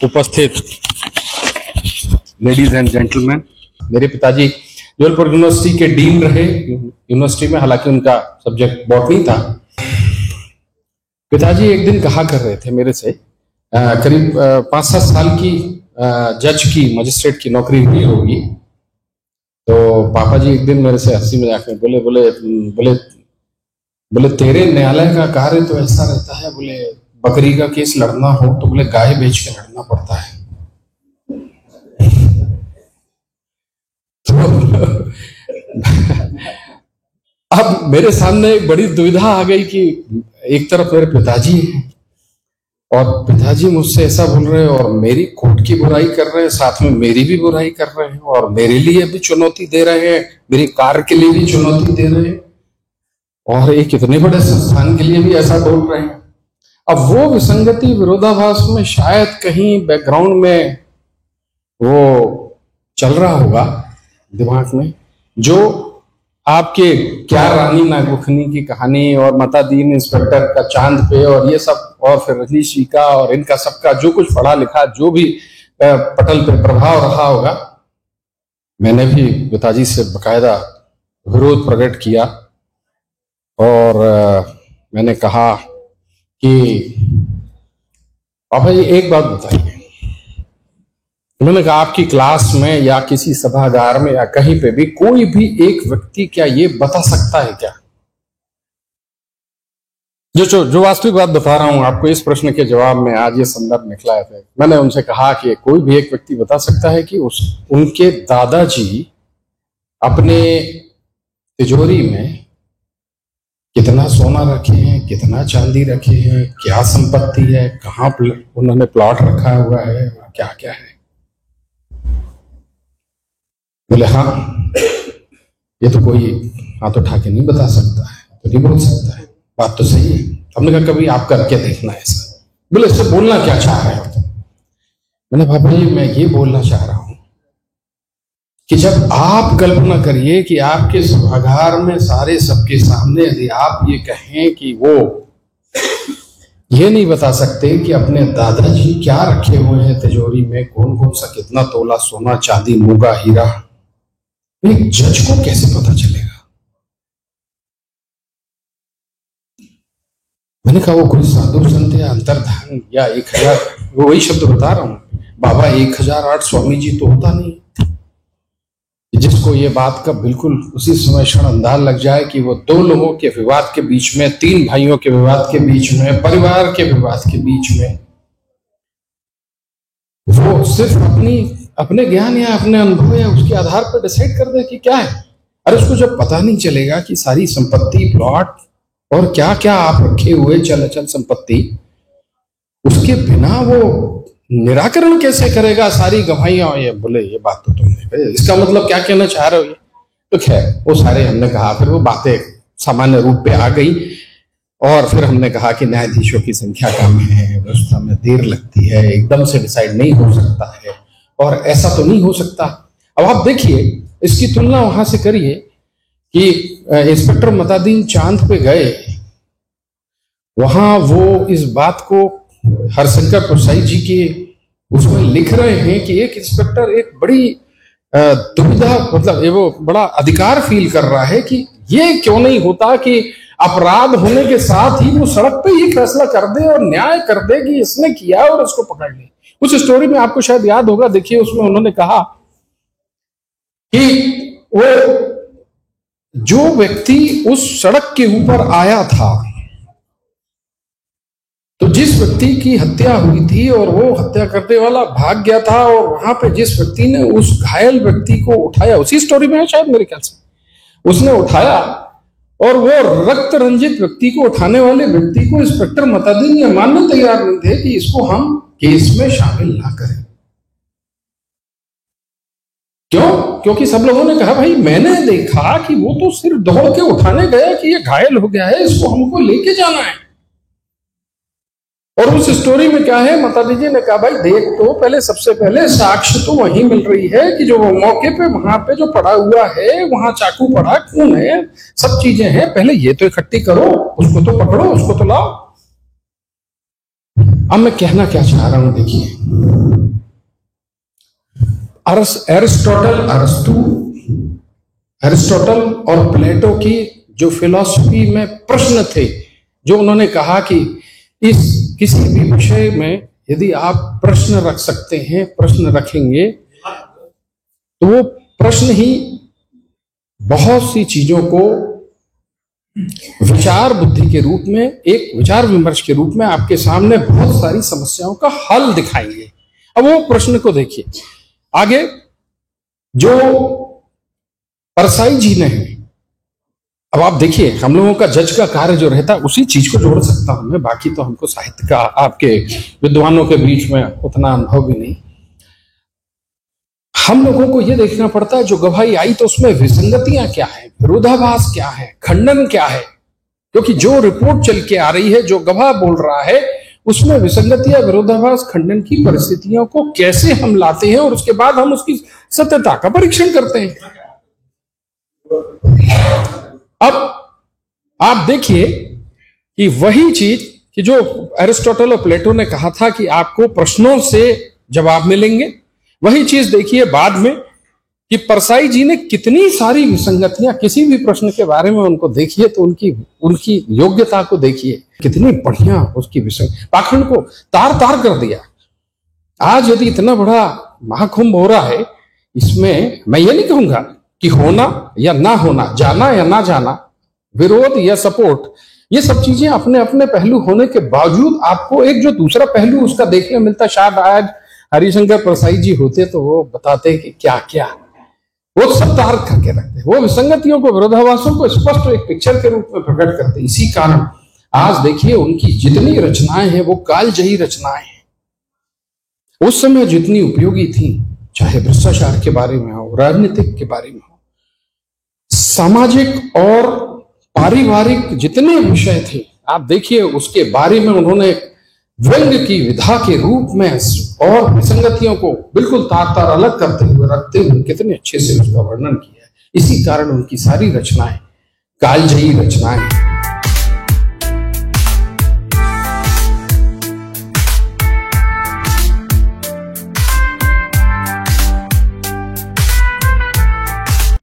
उपस्थित ladies and gentleman, मेरे पिताजी जबलपुर यूनिवर्सिटी के डीन रहे यूनिवर्सिटी में, हालांकि उनका सब्जेक्ट बॉटनी था। पिताजी एक दिन कहा कर रहे थे मेरे से, करीब 5-7 साल की जज की, मजिस्ट्रेट की नौकरी हुई होगी। तो पापा जी एक दिन मेरे से हंसी मजाक में बोले बोले बोले बोले तेरे न्यायालय का कार्य तो ऐसा रहता है, बोले बकरी का केस लड़ना हो तो बोले गाय बेच के लड़ना पड़ता है। तो अब मेरे सामने एक बड़ी दुविधा आ गई कि एक तरफ मेरे पिताजी हैं और पिताजी मुझसे ऐसा बोल रहे हैं और मेरी कोर्ट की बुराई कर रहे हैं, साथ में मेरी भी बुराई कर रहे हैं और मेरे लिए भी चुनौती दे रहे हैं, मेरी कार के लिए भी चुनौती दे रहे हैं और एक इतने बड़े संस्थान के लिए भी ऐसा बोल रहे हैं। अब वो विसंगति, विरोधाभास में शायद कहीं बैकग्राउंड में वो चल रहा होगा दिमाग में, जो आपके क्या रानी नागुखनी की कहानी और मतादीन इंस्पेक्टर का चांद पे और ये सब, और फिर रजनीश जी का और इनका सबका जो कुछ पढ़ा लिखा, जो भी पटल पे प्रभाव रहा होगा, मैंने भी पिताजी से बकायदा विरोध प्रकट किया और मैंने कहा कि पापा जी एक बात बताइए। मैंने कहा आपकी क्लास में या किसी सभागार में या कहीं पे भी कोई भी एक व्यक्ति क्या ये बता सकता है क्या, जो वास्तविक बात बता रहा हूं आपको, इस प्रश्न के जवाब में आज ये संदर्भ निकला है। मैंने उनसे कहा कि कोई भी एक व्यक्ति बता सकता है कि उनके दादाजी अपने तिजोरी में कितना सोना रखे हैं, कितना चांदी रखे हैं, क्या संपत्ति है, कहाँ उन्होंने प्लॉट रखा हुआ है, क्या क्या है। बोले हाँ, ये तो कोई हाथ उठा के नहीं बता सकता है, तो नहीं बोल सकता है, बात तो सही है। हमने कहा कभी आप करके देखना ऐसा। बोले इससे बोलना क्या चाह रहे हो? मैंने पापा जी मैं ये बोलना चाह रहा हूं कि जब आप कल्पना करिए कि आपके सभागार में सारे सबके सामने यदि आप ये कहें कि वो ये नहीं बता सकते कि अपने दादाजी क्या रखे हुए हैं तिजोरी में, कौन कौन सा कितना तोला सोना चांदी मूंगा हीरा, एक जज को कैसे पता चलेगा? मैंने कहा वो कोई साधु संत या अंतर्धान या 1000, वो वही शब्द बता रहा हूं, बाबा 1008 स्वामी जी तो होता नहीं जिसको ये बात का बिल्कुल उसी समय क्षण अंदाज लग जाए कि वो दो लोगों के विवाद के बीच में, 3 भाइयों के विवाद के बीच में, परिवार के विवाद के बीच में वो सिर्फ अपने ज्ञान या अपने अनुभव या उसके आधार पर डिसाइड कर दे कि क्या है। अरे उसको जब पता नहीं चलेगा कि सारी संपत्ति, प्लॉट और क्या क्या आप रखे हुए चल अचल संपत्ति, उसके बिना वो निराकरण कैसे करेगा सारी गवाहियां? ये बोले ये बात तो तुमने, इसका मतलब क्या कहना चाह रहे हो ये? तो खैर वो सारे हमने कहा, फिर वो बातें सामान्य रूप पे आ गई और फिर हमने कहा कि न्यायाधीशों की संख्या कम है, व्यवस्था में देर लगती है, एकदम से डिसाइड नहीं हो सकता है और ऐसा तो नहीं हो सकता। अब आप देखिए, इसकी तुलना वहां से करिए कि इंस्पेक्टर मतादीन चांद पे गए, वहां वो इस बात को हरशंकर प्रसाई जी के उसमें लिख रहे हैं कि एक इंस्पेक्टर एक बड़ी दुविधा, मतलब ये वो बड़ा अधिकार फील कर रहा है कि ये क्यों नहीं होता कि अपराध होने के साथ ही वो सड़क पे ही फैसला कर दे और न्याय कर दे कि इसने किया और इसको पकड़ ले। उस स्टोरी में आपको शायद याद होगा, देखिए उसमें उन्होंने कहा कि वो जो व्यक्ति उस सड़क के ऊपर आया था, तो जिस व्यक्ति की हत्या हुई थी और वो हत्या करने वाला भाग गया था और वहां पे जिस व्यक्ति ने उस घायल व्यक्ति को उठाया, उसी स्टोरी में है शायद मेरे ख्याल से, उसने उठाया और वो रक्त रंजित व्यक्ति को उठाने वाले व्यक्ति को इंस्पेक्टर मतादीन ये मानने तैयार नहीं थे कि इसको हम केस में शामिल ना करें। क्यों? क्योंकि सब लोगों ने कहा भाई मैंने देखा कि वो तो सिर्फ दौड़ के उठाने गया कि ये घायल हो गया है, इसको हमको लेके जाना है। और उस स्टोरी में क्या है, माताजी जी ने कहा भाई देख, तो पहले सबसे पहले साक्ष्य तो वहीं मिल रही है कि जो वो मौके पे वहां पे जो पड़ा हुआ है, वहां चाकू पड़ा, खून है, सब चीजें हैं, पहले ये तो इकट्ठी करो, उसको तो पकड़ो, उसको तो लाओ। अब मैं कहना क्या चाह रहा हूं, देखिए, एरिस्टोटल और प्लेटो की जो फिलॉसफी में प्रश्न थे, जो उन्होंने कहा कि इस किसी भी विषय में यदि आप प्रश्न रख सकते हैं, प्रश्न रखेंगे, तो वो प्रश्न ही बहुत सी चीजों को विचार बुद्धि के रूप में, एक विचार विमर्श के रूप में आपके सामने बहुत सारी समस्याओं का हल दिखाएंगे। अब वो प्रश्न को देखिए आगे, जो परसाई जी ने है, अब आप देखिए, हम लोगों का जज का कार्य जो रहता है उसी चीज को जोड़ सकता हूं मैं, बाकी तो हमको साहित्य का आपके विद्वानों के बीच में उतना अनुभव भी नहीं। हम लोगों को यह देखना पड़ता है जो गवाही आई तो उसमें विसंगतियां क्या है, विरोधाभास क्या है, खंडन क्या है, क्योंकि जो रिपोर्ट चल के आ रही है, जो गवाह बोल रहा है, उसमें विसंगतियां, विरोधाभास, खंडन की परिस्थितियों को कैसे हम लाते हैं और उसके बाद हम उसकी सत्यता का परीक्षण करते हैं। अब आप देखिए कि वही चीज कि जो एरिस्टोटल और प्लेटो ने कहा था कि आपको प्रश्नों से जवाब मिलेंगे, वही चीज देखिए बाद में कि परसाई जी ने कितनी सारी विसंगतियां, किसी भी प्रश्न के बारे में उनको देखिए तो उनकी योग्यता को देखिए, कितनी बढ़िया उसकी पाखंड को तार तार कर दिया। आज यदि इतना बड़ा महाकुंभ हो रहा है, इसमें मैं ये नहीं कहूंगा कि होना या ना होना, जाना या ना जाना, विरोध या सपोर्ट, ये सब चीजें अपने अपने पहलू होने के बावजूद आपको एक जो दूसरा पहलू उसका देखने मिलता। शायद आज हरिशंकर परसाई जी होते तो वो बताते कि क्या क्या वो सब तार करके रखते, वो विसंगतियों को, विरोधाभासों को स्पष्ट एक पिक्चर के रूप में प्रकट करते। इसी कारण आज देखिए उनकी जितनी रचनाएं हैं वो कालजयी रचनाएं हैं, उस समय जितनी उपयोगी थी, चाहे भ्रष्टाचार के बारे में हो, राजनीतिक के बारे में हो, सामाजिक और पारिवारिक जितने विषय थे, आप देखिए उसके बारे में उन्होंने व्यंग्य की विधा के रूप में और विसंगतियों को बिल्कुल तार तार अलग करते हुए, रखते हुए कितने अच्छे से उसका वर्णन किया है। इसी कारण उनकी सारी रचनाएं कालजयी रचनाएं हैं।